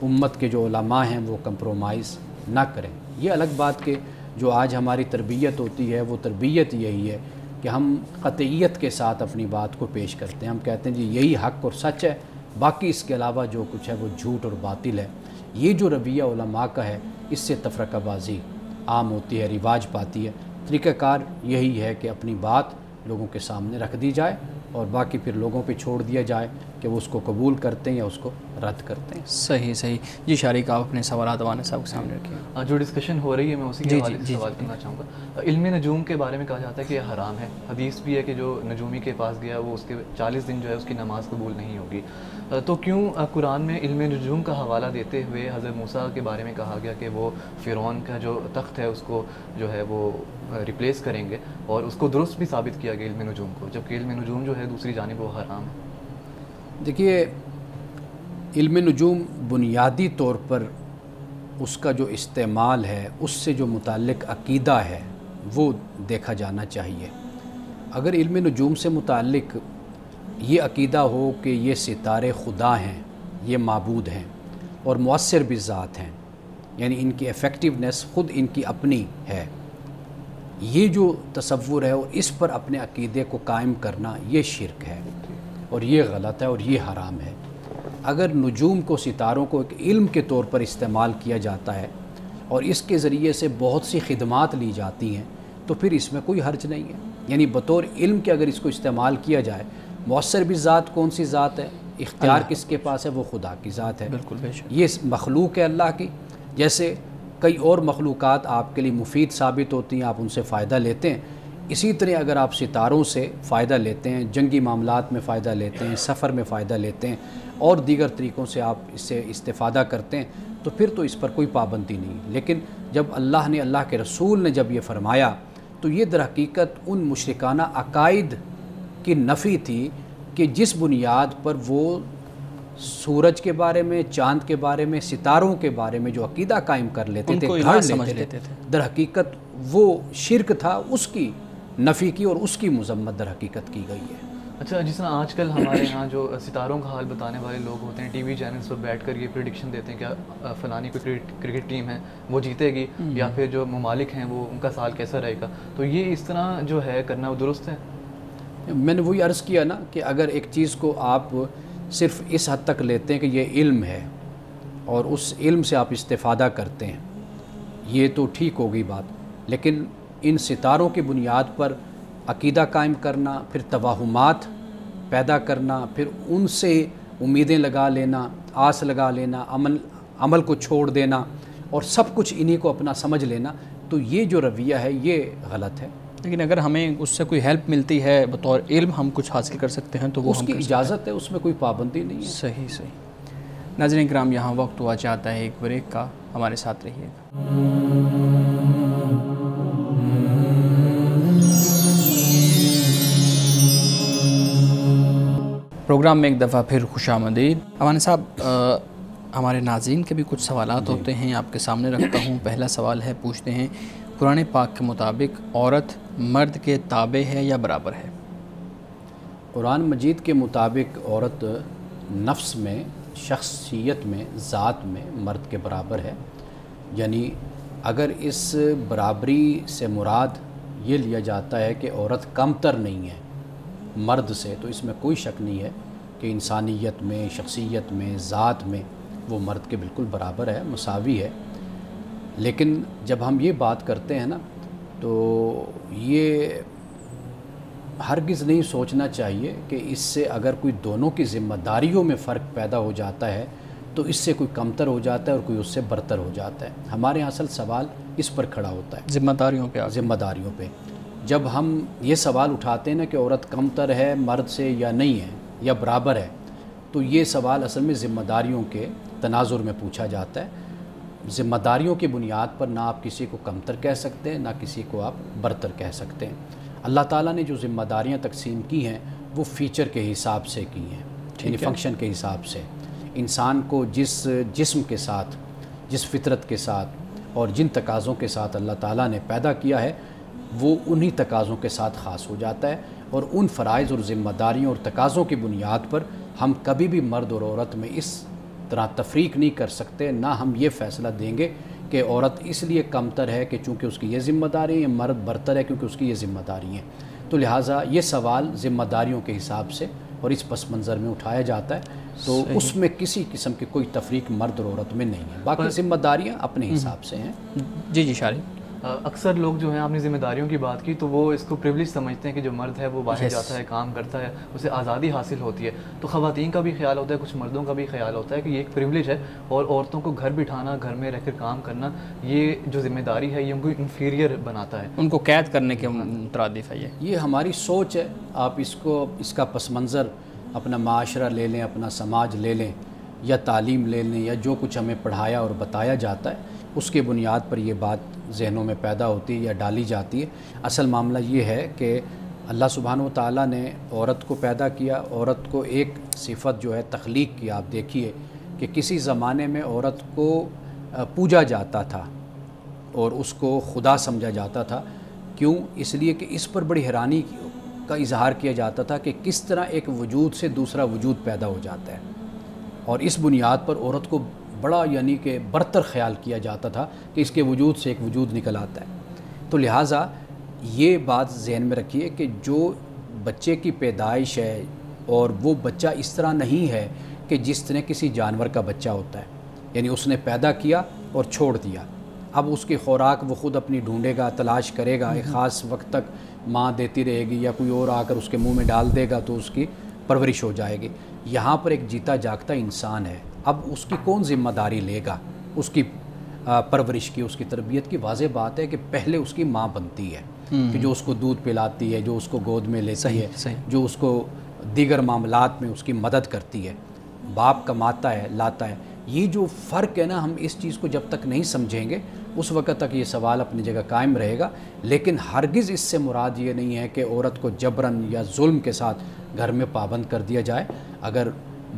Speaker 1: امت کے جو علماء ہیں وہ کمپرومائز نہ کریں۔ یہ الگ بات کہ جو آج ہماری تربیت ہوتی ہے وہ تربیت یہی ہے کہ ہم قطعیت کے ساتھ اپنی بات کو پیش کرتے ہیں۔ ہم کہتے ہیں جی یہی حق اور سچ ہے، باقی اس کے علاوہ جو کچھ ہے وہ جھوٹ اور باطل ہے۔ یہ جو رویہ علماء کا ہے اس سے تفرقہ بازی عام ہوتی ہے، رواج پاتی ہے۔ طریقہ کار یہی ہے کہ اپنی بات لوگوں کے سامنے رکھ دی جائے اور باقی پھر لوگوں پہ چھوڑ دیا جائے کہ وہ اس کو قبول کرتے ہیں یا اس کو رد کرتے ہیں۔
Speaker 2: صحیح۔ جی شارق، آپ اپنے سوالات وانا صاحب کے سامنے رکھیں۔
Speaker 3: جو ڈسکشن ہو رہی ہے میں اسی کے حوالے سے سوال کرنا چاہوں گا۔ علم نجوم کے بارے میں کہا جاتا ہے کہ یہ حرام ہے، حدیث بھی ہے کہ جو نجومی کے پاس گیا وہ اس کے 40 دن جو ہے اس کی نماز قبول نہیں ہوگی۔ تو کیوں قرآن میں علم نجوم کا حوالہ دیتے ہوئے حضرت موسیٰ کے بارے میں کہا گیا کہ وہ فرعون کا جو تخت ہے اس کو جو ہے وہ ریپلیس کریں گے، اور اس کو درست بھی ثابت کیا گیا علم نجوم کو، جبکہ علم نجوم جو ہے دوسری جانب وہ حرام ہے؟
Speaker 1: دیکھیے، علم نجوم بنیادی طور پر اس کا جو استعمال ہے اس سے جو متعلق عقیدہ ہے وہ دیکھا جانا چاہیے۔ اگر علم نجوم سے متعلق یہ عقیدہ ہو کہ یہ ستارے خدا ہیں، یہ معبود ہیں اور مؤثر بھی ذات ہیں، یعنی ان کی ایفیکٹیونیس خود ان کی اپنی ہے، یہ جو تصور ہے اور اس پر اپنے عقیدے کو قائم کرنا یہ شرک ہے اور یہ غلط ہے اور یہ حرام ہے۔ اگر نجوم کو، ستاروں کو ایک علم کے طور پر استعمال کیا جاتا ہے اور اس کے ذریعے سے بہت سی خدمات لی جاتی ہیں تو پھر اس میں کوئی حرج نہیں ہے۔ یعنی بطور علم کے اگر اس کو استعمال کیا جائے، مؤثر بھی ذات کون سی ذات ہے، اختیار کس کے پاس ہے، وہ خدا کی ذات ہے۔
Speaker 2: بالکل بے شک،
Speaker 1: یہ مخلوق ہے اللہ کی، جیسے کئی اور مخلوقات آپ کے لیے مفید ثابت ہوتی ہیں، آپ ان سے فائدہ لیتے ہیں، اسی طرح اگر آپ ستاروں سے فائدہ لیتے ہیں، جنگی معاملات میں فائدہ لیتے ہیں، سفر میں فائدہ لیتے ہیں اور دیگر طریقوں سے آپ اس سے استفادہ کرتے ہیں تو پھر تو اس پر کوئی پابندی نہیں۔ لیکن جب اللہ نے، اللہ کے رسول نے جب یہ فرمایا تو یہ در حقیقت ان مشرکانہ عقائد کی نفی تھی کہ جس بنیاد پر وہ سورج کے بارے میں، چاند کے بارے میں، ستاروں کے بارے میں جو عقیدہ قائم کر لیتے تھے، گھڑ لیتے تھے، در حقیقت وہ شرک تھا، اس کی نفی کی اور اس کی مذمت در حقیقت کی گئی ہے۔
Speaker 3: اچھا، جس طرح آج کل ہمارے ہاں جو ستاروں کا حال بتانے والے لوگ ہوتے ہیں، ٹی وی چینلز پر بیٹھ کر یہ پریڈکشن دیتے ہیں کہ فلانی کوئی کرکٹ ٹیم ہے وہ جیتے گی، یا پھر جو ممالک ہیں وہ ان کا سال کیسا رہے گا، تو یہ اس طرح جو ہے کرنا وہ درست ہے؟
Speaker 1: میں نے وہی عرض کیا نا کہ اگر ایک چیز کو آپ صرف اس حد تک لیتے ہیں کہ یہ علم ہے اور اس علم سے آپ استفادہ کرتے ہیں، یہ تو ٹھیک ہو گئی بات، لیکن ان ستاروں کی بنیاد پر عقیدہ قائم کرنا، پھر توہمات پیدا کرنا، پھر ان سے امیدیں لگا لینا، آس لگا لینا، عمل کو چھوڑ دینا اور سب کچھ انہی کو اپنا سمجھ لینا، تو یہ جو رویہ ہے یہ غلط ہے۔
Speaker 2: لیکن اگر ہمیں اس سے کوئی ہیلپ ملتی ہے بطور علم، ہم کچھ حاصل کر سکتے ہیں تو وہ
Speaker 1: اس کی اجازت ہے، اس میں کوئی پابندی نہیں ہے۔
Speaker 2: صحیح۔ ناظرین کرام، یہاں وقت ہوا چاہتا ہے ایک بریک کا، ہمارے ساتھ رہیے گا۔ پروگرام میں ایک دفعہ پھر خوش آمدید۔ امان صاحب، ہمارے ناظرین کے بھی کچھ سوالات ہوتے ہیں، آپ کے سامنے رکھتا ہوں۔ پہلا سوال ہے، پوچھتے ہیں قرآن پاک کے مطابق عورت مرد کے تابع ہے یا برابر ہے؟
Speaker 1: قرآن مجید کے مطابق عورت نفس میں، شخصیت میں، ذات میں مرد کے برابر ہے۔ یعنی اگر اس برابری سے مراد یہ لیا جاتا ہے کہ عورت کم تر نہیں ہے مرد سے، تو اس میں کوئی شک نہیں ہے کہ انسانیت میں، شخصیت میں، ذات میں وہ مرد کے بالکل برابر ہے، مساوی ہے. لیکن جب ہم یہ بات کرتے ہیں نا تو یہ ہرگز نہیں سوچنا چاہیے کہ اس سے اگر کوئی دونوں کی ذمہ داریوں میں فرق پیدا ہو جاتا ہے تو اس سے کوئی کمتر ہو جاتا ہے اور کوئی اس سے برتر ہو جاتا ہے. ہمارے یہاں اصل سوال اس پر کھڑا ہوتا ہے،
Speaker 2: ذمہ داریوں پہ.
Speaker 1: ذمہ داریوں پہ جب ہم یہ سوال اٹھاتے ہیں نا کہ عورت کمتر ہے مرد سے یا نہیں ہے یا برابر ہے، تو یہ سوال اصل میں ذمہ داریوں کے تناظر میں پوچھا جاتا ہے. ذمہ داریوں کی بنیاد پر نہ آپ کسی کو کمتر کہہ سکتے ہیں، نہ کسی کو آپ برتر کہہ سکتے ہیں. اللہ تعالیٰ نے جو ذمہ داریاں تقسیم کی ہیں وہ فیچر کے حساب سے کی ہیں، یعنی فنکشن کے حساب سے. انسان کو جس جسم کے ساتھ، جس فطرت کے ساتھ اور جن تقاضوں کے ساتھ اللہ تعالیٰ نے پیدا کیا ہے وہ انہی تقاضوں کے ساتھ خاص ہو جاتا ہے. اور ان فرائض اور ذمہ داریوں اور تقاضوں کی بنیاد پر ہم کبھی بھی مرد اور عورت میں اس طرح تفریق نہیں کر سکتے. نہ ہم یہ فیصلہ دیں گے کہ عورت اس لیے کمتر ہے کہ چونکہ اس کی یہ ذمہ داری ہیں، یا مرد برتر ہے کیونکہ اس کی یہ ذمہ داری ہیں. تو لہٰذا یہ سوال ذمہ داریوں کے حساب سے اور اس پس منظر میں اٹھایا جاتا ہے. تو اس میں کسی قسم کی کوئی تفریق مرد اور عورت میں نہیں ہے. باقی ذمہ داریاں اپنے حساب سے ہیں.
Speaker 2: جی شارق.
Speaker 3: اکثر لوگ جو ہیں آپ نے ذمہ داریوں کی بات کی تو وہ اس کو پریولیج سمجھتے ہیں کہ جو مرد ہے وہ باہر جاتا ہے، کام کرتا ہے، اسے آزادی حاصل ہوتی ہے. تو خواتین کا بھی خیال ہوتا ہے، کچھ مردوں کا بھی خیال ہوتا ہے کہ یہ ایک پریولیج ہے اور عورتوں کو گھر بٹھانا، گھر میں رہ کر کام کرنا، یہ جو ذمہ داری ہے یہ ان کو انفیریئر بناتا ہے،
Speaker 2: ان کو قید کرنے کے مترادف ہے.
Speaker 1: یہ ہماری سوچ ہے. آپ اس کا پس منظر اپنا معاشرہ لے لیں، اپنا سماج لے لیں، یا تعلیم لے لیں، یا جو کچھ ہمیں پڑھایا اور بتایا جاتا ہے اس کے بنیاد پر یہ بات ذہنوں میں پیدا ہوتی ہے یا ڈالی جاتی ہے. اصل معاملہ یہ ہے کہ اللہ سبحانہ و تعالیٰ نے عورت کو پیدا کیا، عورت کو ایک صفت جو ہے تخلیق کی. آپ دیکھیے کہ کسی زمانے میں عورت کو پوجا جاتا تھا اور اس کو خدا سمجھا جاتا تھا. کیوں؟ اس لیے کہ اس پر بڑی حیرانی کا اظہار کیا جاتا تھا کہ کس طرح ایک وجود سے دوسرا وجود پیدا ہو جاتا ہے، اور اس بنیاد پر عورت کو بڑا یعنی کہ برتر خیال کیا جاتا تھا کہ اس کے وجود سے ایک وجود نکل آتا ہے. تو لہٰذا یہ بات ذہن میں رکھیے کہ جو بچے کی پیدائش ہے اور وہ بچہ اس طرح نہیں ہے کہ جس طرح کسی جانور کا بچہ ہوتا ہے، یعنی اس نے پیدا کیا اور چھوڑ دیا. اب اس کی خوراک وہ خود اپنی ڈھونڈے گا، تلاش کرے گا، ایک خاص وقت تک ماں دیتی رہے گی یا کوئی اور آ کر اس کے منہ میں ڈال دے گا تو اس کی پرورش ہو جائے گی. یہاں پر ایک جیتا جاگتا انسان ہے. اب اس کی کون ذمہ داری لے گا اس کی پرورش کی، اس کی تربیت کی؟ واضح بات ہے کہ پہلے اس کی ماں بنتی ہے کہ جو اس کو دودھ پلاتی ہے، جو اس کو گود میں لیتی ہے، جو اس کو دیگر معاملات میں اس کی مدد کرتی ہے. باپ کماتا ہے، لاتا ہے. یہ جو فرق ہے نا، ہم اس چیز کو جب تک نہیں سمجھیں گے اس وقت تک یہ سوال اپنی جگہ قائم رہے گا. لیکن ہرگز اس سے مراد یہ نہیں ہے کہ عورت کو جبراً یا ظلم کے ساتھ گھر میں پابند کر دیا جائے. اگر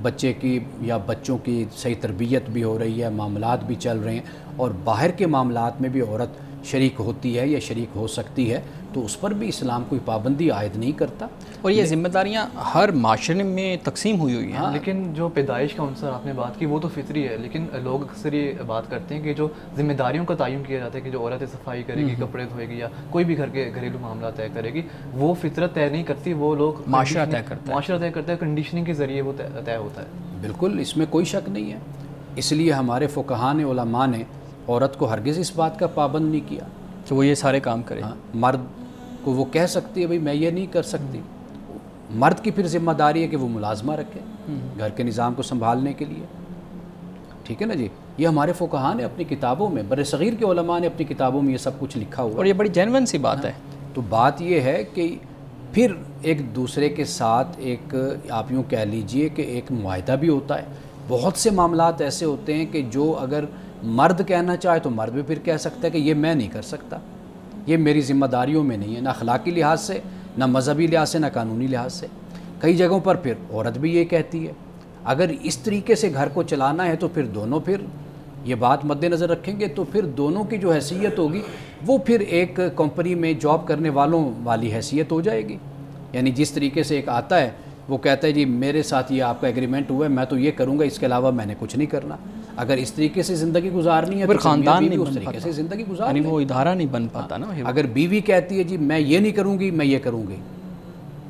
Speaker 1: بچے کی یا بچوں کی صحیح تربیت بھی ہو رہی ہے، معاملات بھی چل رہے ہیں اور باہر کے معاملات میں بھی عورت شریک ہوتی ہے یا شریک ہو سکتی ہے تو اس پر بھی اسلام کوئی پابندی عائد نہیں کرتا.
Speaker 2: اور یہ ذمہ داریاں ہر معاشرے میں تقسیم ہوئی ہیں.
Speaker 3: لیکن جو پیدائش کا عنصر آپ نے بات کی وہ تو فطری ہے، لیکن لوگ اکثر یہ بات کرتے ہیں کہ جو ذمہ داریوں کا تعین کیا جاتا ہے کہ جو عورت صفائی کرے گی، کپڑے دھوئے گی یا کوئی بھی گھر کے گھریلو معاملات طے کرے گی، وہ فطرت طے نہیں کرتی، وہ لوگ
Speaker 2: معاشرہ طے
Speaker 3: کرتا ہے، کنڈیشننگ کے ذریعے وہ طے ہوتا ہے.
Speaker 1: بالکل، اس میں کوئی شک نہیں ہے. اس لیے ہمارے فقہاء نے، علماء نے عورت کو ہرگز اس بات کا پابند نہیں کیا
Speaker 2: کہ وہ یہ سارے کام کرے.
Speaker 1: مرد کو وہ کہہ سکتی ہے بھئی میں یہ نہیں کر سکتی. مرد کی پھر ذمہ داری ہے کہ وہ ملازمہ رکھے گھر کے نظام کو سنبھالنے کے لیے. ٹھیک ہے نا جی. یہ ہمارے فقہاء نے اپنی کتابوں میں، بر صغیر کے علماء نے اپنی کتابوں میں یہ سب کچھ لکھا ہوا.
Speaker 2: اور یہ بڑی جینون سی بات ہے.
Speaker 1: تو بات یہ ہے کہ پھر ایک دوسرے کے ساتھ ایک آپ یوں کہہ لیجئے کہ ایک معاہدہ بھی ہوتا ہے. بہت سے معاملات ایسے ہوتے ہیں کہ جو اگر مرد کہنا چاہے تو مرد بھی پھر کہہ سکتا ہے کہ یہ میں نہیں کر سکتا، یہ میری ذمہ داریوں میں نہیں ہے، نہ اخلاقی لحاظ سے، نہ مذہبی لحاظ سے، نہ قانونی لحاظ سے. کئی جگہوں پر پھر عورت بھی یہ کہتی ہے. اگر اس طریقے سے گھر کو چلانا ہے تو پھر دونوں پھر یہ بات مد نظر رکھیں گے تو پھر دونوں کی جو حیثیت ہوگی وہ پھر ایک کمپنی میں جاب کرنے والوں والی حیثیت ہو جائے گی. یعنی جس طریقے سے ایک آتا ہے وہ کہتا ہے جی میرے ساتھ یہ آپ کا ایگریمنٹ ہوا ہے، میں تو یہ کروں گا، اس کے علاوہ میں نے کچھ نہیں کرنا. اگر اس طریقے سے زندگی گزارنی ہے
Speaker 2: پھر خاندان نہیں
Speaker 1: اس طریقے سے زندگی گزارنی،
Speaker 2: یعنی وہ ادارہ نہیں بن پاتا نا.
Speaker 1: اگر بیوی کہتی ہے جی میں یہ نہیں کروں گی، میں یہ کروں گی،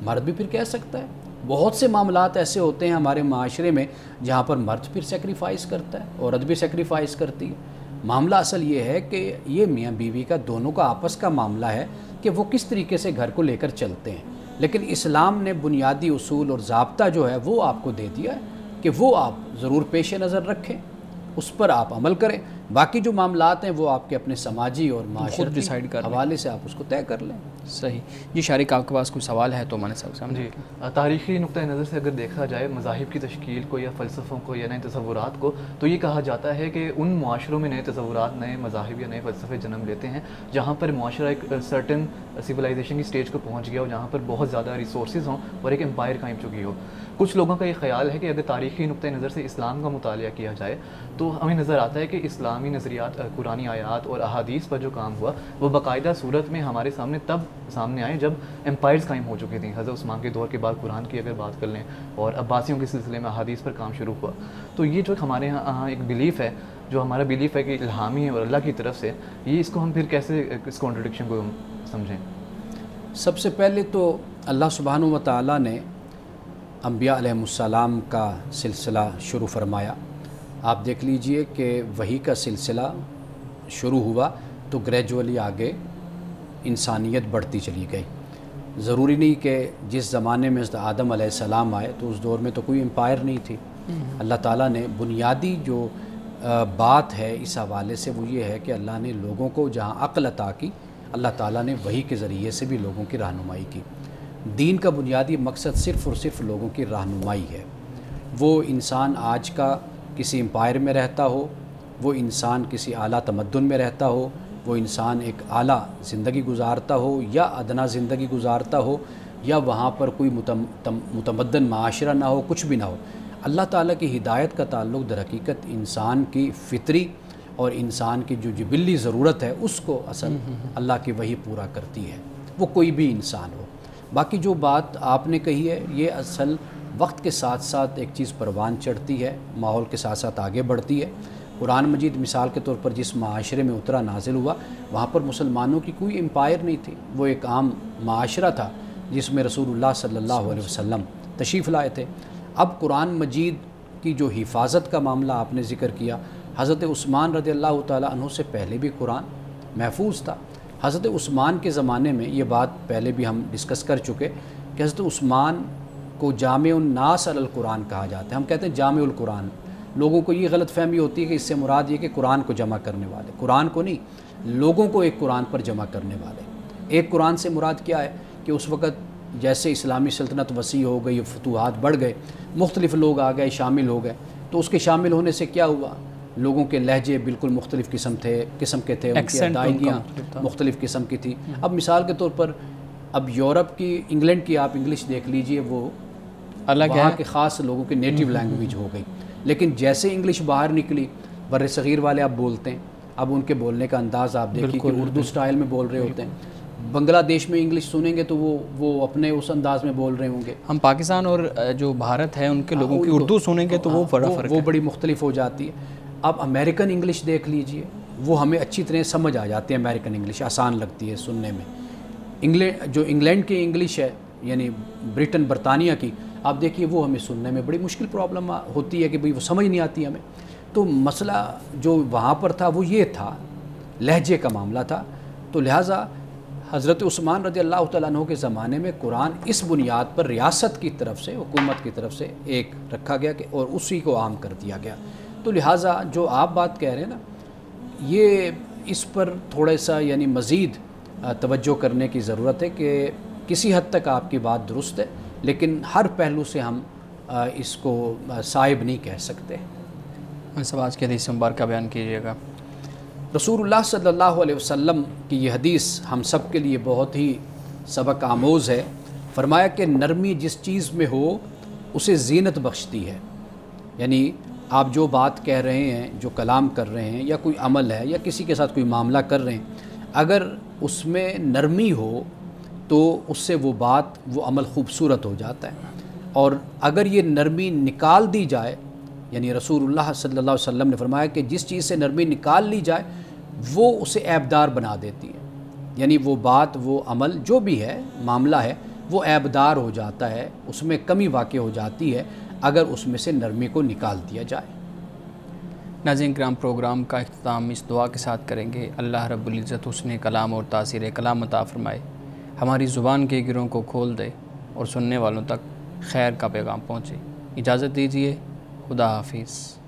Speaker 1: مرد بھی پھر کہہ سکتا ہے بہت سے معاملات ایسے ہوتے ہیں ہمارے معاشرے میں جہاں پر مرد پھر سیکریفائز کرتا ہے، عورت بھی سیکریفائز کرتی ہے۔ معاملہ اصل یہ ہے کہ یہ میاں بیوی کا دونوں کا آپس کا معاملہ ہے کہ وہ کس طریقے سے گھر کو لے کر چلتے ہیں، لیکن اسلام نے بنیادی اصول اور ضابطہ جو ہے وہ آپ کو دے دیا ہے کہ وہ آپ ضرور پیش نظر رکھیں، اس پر آپ عمل کریں۔ باقی جو معاملات ہیں وہ آپ کے اپنے سماجی اور معاشرتی
Speaker 2: ڈیسائیڈ کر
Speaker 1: حوالے سے آپ اس کو طے کر لیں۔
Speaker 2: صحیح جی، شارق آپ کے پاس کوئی سوال ہے تو میں نے سب
Speaker 3: جی، تاریخی نقطہ نظر سے اگر دیکھا جائے مذاہب کی تشکیل کو یا فلسفوں کو یا نئے تصورات کو، تو یہ کہا جاتا ہے کہ ان معاشروں میں نئے تصورات، نئے مذاہب یا نئے فلسفے جنم لیتے ہیں جہاں پر معاشرہ ایک سرٹن سویلائزیشن کی سٹیج کو پہنچ گیا ہو، جہاں پر بہت زیادہ ریسورسز ہوں اور ایک امپائر قائم چکی ہو۔ کچھ لوگوں کا یہ خیال ہے کہ اگر تاریخی نقطہ نظر سے اسلام کا مطالعہ کیا جائے تو ہمیں نظر آتا ہے کہ اسلامی نظریات، قرآنی آیات اور احادیث پر جو کام ہوا وہ باقاعدہ صورت میں ہمارے سامنے تب سامنے آئے جب امپائرز قائم ہو چکی تھیں۔ حضرت عثمان کے دور کے بعد قرآن کی اگر بات کر لیں اور عباسیوں کے سلسلے میں احادیث پر کام شروع ہوا، تو یہ جو ہمارے یہاں ایک بلیف ہے، جو ہمارا بلیف ہے کہ الہامی ہے اور اللہ کی طرف سے، یہ اس کو ہم پھر کیسے اس کانٹرڈکشن کو سمجھیں؟
Speaker 1: سب سے پہلے تو اللہ سبحانہ و تعالیٰ نے انبیاء علیہ السلام کا سلسلہ شروع فرمایا۔ آپ دیکھ لیجئے کہ وحی کا سلسلہ شروع ہوا تو گریجولی آگے انسانیت بڑھتی چلی گئی۔ ضروری نہیں کہ جس زمانے میں حضرت آدم علیہ السلام آئے تو اس دور میں تو کوئی امپائر نہیں تھی۔ اللہ تعالیٰ نے بنیادی جو بات ہے اس حوالے سے وہ یہ ہے کہ اللہ نے لوگوں کو جہاں عقل عطا کی، اللہ تعالیٰ نے وحی کے ذریعے سے بھی لوگوں کی رہنمائی کی۔ دین کا بنیادی مقصد صرف اور صرف لوگوں کی رہنمائی ہے۔ وہ انسان آج کا کسی امپائر میں رہتا ہو، وہ انسان کسی اعلیٰ تمدن میں رہتا ہو، وہ انسان ایک اعلیٰ زندگی گزارتا ہو یا ادنا زندگی گزارتا ہو، یا وہاں پر کوئی متمدن معاشرہ نہ ہو، کچھ بھی نہ ہو، اللہ تعالیٰ کی ہدایت کا تعلق در حقیقت انسان کی فطری اور انسان کی جو جبلی ضرورت ہے اس کو اصل اللہ کی وحی پورا کرتی ہے، وہ کوئی بھی انسان ہو۔ باقی جو بات آپ نے کہی ہے یہ اصل وقت کے ساتھ ساتھ ایک چیز پروان چڑھتی ہے، ماحول کے ساتھ ساتھ آگے بڑھتی ہے۔ قرآن مجید مثال کے طور پر جس معاشرے میں اترا نازل ہوا وہاں پر مسلمانوں کی کوئی امپائر نہیں تھی، وہ ایک عام معاشرہ تھا جس میں رسول اللہ صلی اللہ علیہ وسلم تشریف لائے تھے۔ اب قرآن مجید کی جو حفاظت کا معاملہ آپ نے ذکر کیا، حضرت عثمان رضی اللہ تعالیٰ عنہ سے پہلے بھی قرآن محفوظ تھا۔ حضرت عثمان کے زمانے میں یہ بات پہلے بھی ہم ڈسکس کر چکے کہ حضرت عثمان کو جامع الناس علی القرآن کہا جاتا ہے۔ ہم کہتے ہیں جامع القرآن، لوگوں کو یہ غلط فہمی ہوتی ہے کہ اس سے مراد یہ کہ قرآن کو جمع کرنے والے، قرآن کو نہیں، لوگوں کو ایک قرآن پر جمع کرنے والے۔ ایک قرآن سے مراد کیا ہے کہ اس وقت جیسے اسلامی سلطنت وسیع ہو گئی، فتوحات بڑھ گئے، مختلف لوگ آ گئے، شامل ہو گئے، تو اس کے شامل ہونے سے کیا ہوا، لوگوں کے لہجے بالکل مختلف قسم کے تھے، ان کی ادائیگیاں مختلف قسم کی تھی۔ اب مثال کے طور پر اب یورپ کی، انگلینڈ کی آپ انگلش دیکھ لیجئے، وہ
Speaker 2: الگ
Speaker 1: وہاں کے خاص لوگوں کی نیٹیو لینگویج ہو گئی، لیکن جیسے انگلش باہر نکلی بر صغیر والے آپ بولتے ہیں، اب ان کے بولنے کا انداز آپ دیکھیے کہ اردو سٹائل میں بول رہے ہوتے ہیں۔ بنگلہ دیش میں انگلش سنیں گے تو وہ اپنے اس انداز میں بول رہے ہوں گے۔
Speaker 2: ہم پاکستان اور جو بھارت ہے ان کے لوگوں کی اردو سنیں گے تو وہ بڑا فرق ہے،
Speaker 1: وہ بڑی مختلف ہو جاتی ہے۔ اب امریکن انگلش دیکھ لیجئے، وہ ہمیں اچھی طرح سمجھ آ جاتی ہے، امریکن انگلش آسان لگتی ہے سننے میں۔ جو انگلینڈ کی انگلش ہے یعنی برٹن برطانیہ کی، آپ دیکھیے وہ ہمیں سننے میں بڑی مشکل پرابلم ہوتی ہے کہ بھئی وہ سمجھ نہیں آتی ہمیں۔ تو مسئلہ جو وہاں پر تھا وہ یہ تھا، لہجے کا معاملہ تھا۔ تو لہٰذا حضرت عثمان رضی اللہ تعالیٰ عنہ کے زمانے میں قرآن اس بنیاد پر ریاست کی طرف سے، حکومت کی طرف سے ایک رکھا گیا کہ اور اسی کو عام کر دیا گیا۔ تو لہٰذا جو آپ بات کہہ رہے ہیں نا، یہ اس پر تھوڑا سا یعنی مزید توجہ کرنے کی ضرورت ہے کہ کسی حد تک آپ کی بات درست ہے، لیکن ہر پہلو سے ہم اس کو صائب نہیں کہہ سکتے۔
Speaker 2: آج کی حدیث مبارکہ بیان کیجیے گا۔
Speaker 1: رسول اللہ صلی اللہ علیہ وسلم کی یہ حدیث ہم سب کے لیے بہت ہی سبق آموز ہے۔ فرمایا کہ نرمی جس چیز میں ہو اسے زینت بخشتی ہے، یعنی آپ جو بات کہہ رہے ہیں، جو کلام کر رہے ہیں، یا کوئی عمل ہے یا کسی کے ساتھ کوئی معاملہ کر رہے ہیں، اگر اس میں نرمی ہو تو اس سے وہ بات، وہ عمل خوبصورت ہو جاتا ہے، اور اگر یہ نرمی نکال دی جائے، یعنی رسول اللہ صلی اللہ علیہ وسلم نے فرمایا کہ جس چیز سے نرمی نکال لی جائے وہ اسے عیبدار بنا دیتی ہے، یعنی وہ بات، وہ عمل جو بھی ہے، معاملہ ہے، وہ عیبدار ہو جاتا ہے، اس میں کمی واقع ہو جاتی ہے اگر اس میں سے نرمی کو نکال دیا جائے۔
Speaker 2: ناظرین کرام، پروگرام کا اختتام اس دعا کے ساتھ کریں گے، اللہ رب العزت حسن کلام اور تاثیر کلام عطا فرمائے، ہماری زبان کے گروں کو کھول دے اور سننے والوں تک خیر کا پیغام پہنچے۔ اجازت دیجیے، خدا حافظ۔